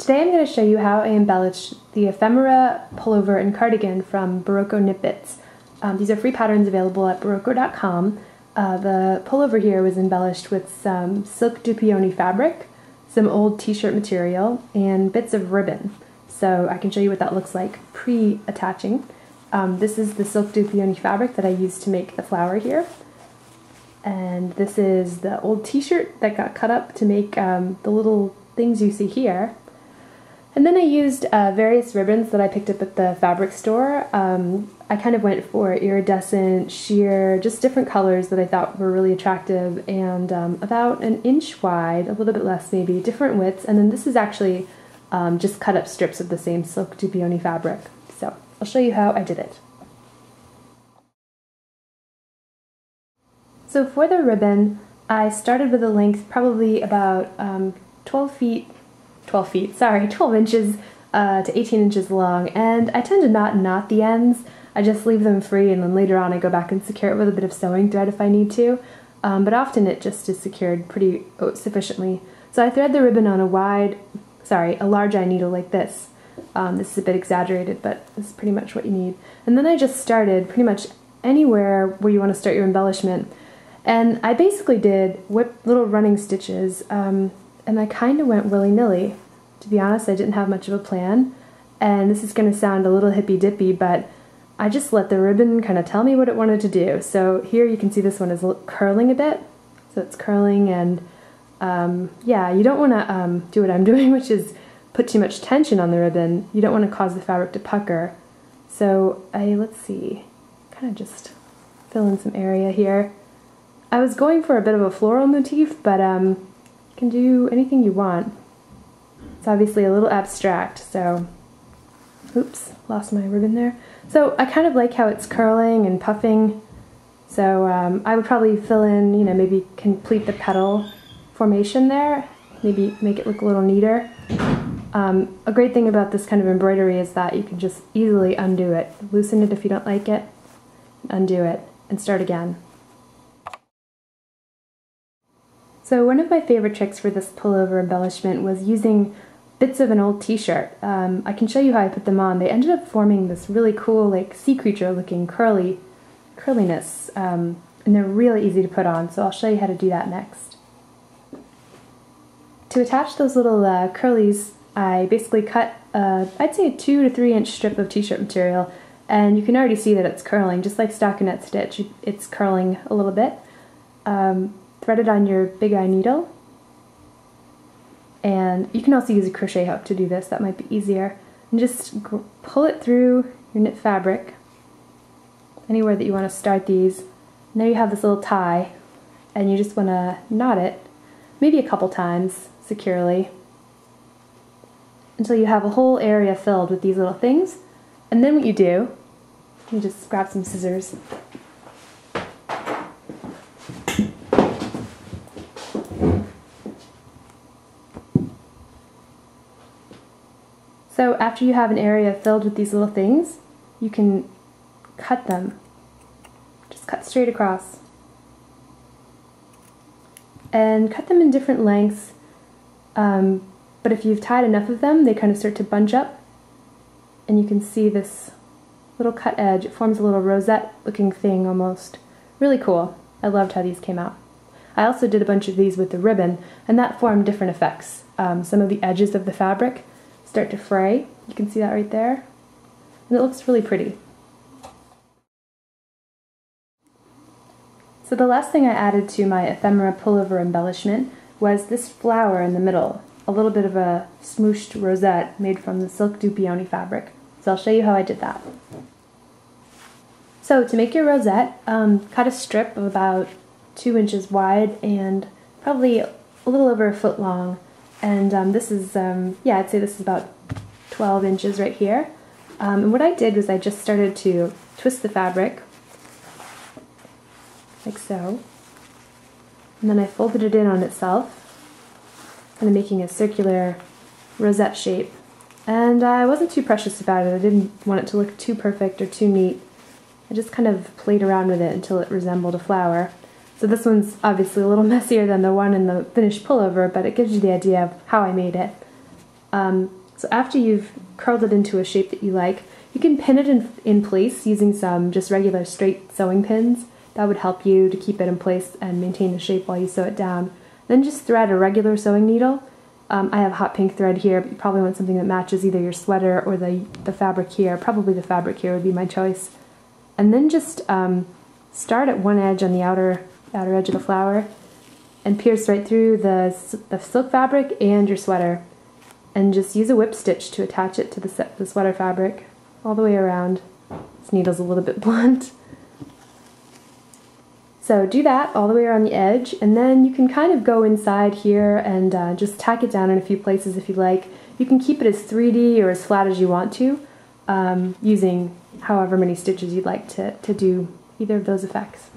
Today I'm going to show you how I embellished the Ephemera pullover and cardigan from Barocco Knit Bits. These are free patterns available at barocco.com. The pullover here was embellished with some silk dupioni fabric, some old t-shirt material, and bits of ribbon. So I can show you what that looks like pre-attaching. This is the silk dupioni fabric that I used to make the flower here. And this is the old t-shirt that got cut up to make the little things you see here. And then I used various ribbons that I picked up at the fabric store. I kind of went for iridescent, sheer, just different colors that I thought were really attractive, and about an inch wide, a little bit less maybe, different widths. And then this is actually just cut up strips of the same silk dupioni fabric. So I'll show you how I did it. So for the ribbon, I started with a length probably about 12 inches to 18 inches long, and I tend to not knot the ends. I just leave them free, and then later on I go back and secure it with a bit of sewing thread if I need to, but often it just is secured pretty sufficiently. So I thread the ribbon on a large eye needle like this. This is a bit exaggerated, but this is pretty much what you need. And then I just started pretty much anywhere where you want to start your embellishment. And I basically did little running stitches, and I kind of went willy-nilly. To be honest, I didn't have much of a plan, and this is going to sound a little hippy-dippy, but I just let the ribbon kind of tell me what it wanted to do. So here you can see this one is curling a bit, so it's curling, and yeah, you don't want to do what I'm doing, which is put too much tension on the ribbon. You don't want to cause the fabric to pucker. So let's see, kind of just fill in some area here. I was going for a bit of a floral motif, but you can do anything you want. It's obviously a little abstract, so oops, lost my ribbon there. So I kind of like how it's curling and puffing, so I would probably fill in, maybe complete the petal formation there, maybe make it look a little neater. A great thing about this kind of embroidery is that you can just easily undo it. Loosen it if you don't like it, undo it, and start again. So one of my favorite tricks for this pullover embellishment was using bits of an old t-shirt. I can show you how I put them on. They ended up forming this really cool, like, sea creature looking curliness, and they're really easy to put on, so I'll show you how to do that next. To attach those little curlies, I basically cut, I'd say a 2 to 3 inch strip of t-shirt material, and you can already see that it's curling, just like stockinette stitch, it's curling a little bit. Thread it on your big eye needle, and you can also use a crochet hook to do this, that might be easier, and just pull it through your knit fabric anywhere that you want to start these. And there you have this little tie, and you just want to knot it maybe a couple times securely until you have a whole area filled with these little things. And then what you do, you just grab some scissors. So after you have an area filled with these little things, you can cut them. Just cut straight across. And cut them in different lengths, but if you've tied enough of them, they kind of start to bunch up, and you can see this little cut edge. It forms a little rosette looking thing almost. Really cool. I loved how these came out. I also did a bunch of these with the ribbon, and that formed different effects. Some of the edges of the fabric start to fray. You can see that right there. And it looks really pretty. So the last thing I added to my ephemera pullover embellishment was this flower in the middle. A little bit of a smooshed rosette made from the silk dupioni fabric. So I'll show you how I did that. So to make your rosette, cut a strip of about 2 inches wide and probably a little over a foot long. And this is, yeah, I'd say this is about 12 inches right here. And what I did was I just started to twist the fabric, like so. And then I folded it in on itself, kind of making a circular rosette shape. And I wasn't too precious about it. I didn't want it to look too perfect or too neat. I just kind of played around with it until it resembled a flower. So this one's obviously a little messier than the one in the finished pullover, but it gives you the idea of how I made it. So after you've curled it into a shape that you like, you can pin it in place using some just regular straight sewing pins. That would help you to keep it in place and maintain the shape while you sew it down. Then just thread a regular sewing needle. I have hot pink thread here, but you probably want something that matches either your sweater or the fabric here. Probably the fabric here would be my choice. And then just start at one edge on the outer edge of the flower and pierce right through the silk fabric and your sweater. And just use a whip stitch to attach it to the sweater fabric all the way around. This needle's a little bit blunt. So do that all the way around the edge, and then you can kind of go inside here and just tack it down in a few places if you like. You can keep it as 3D or as flat as you want to, using however many stitches you'd like to do either of those effects.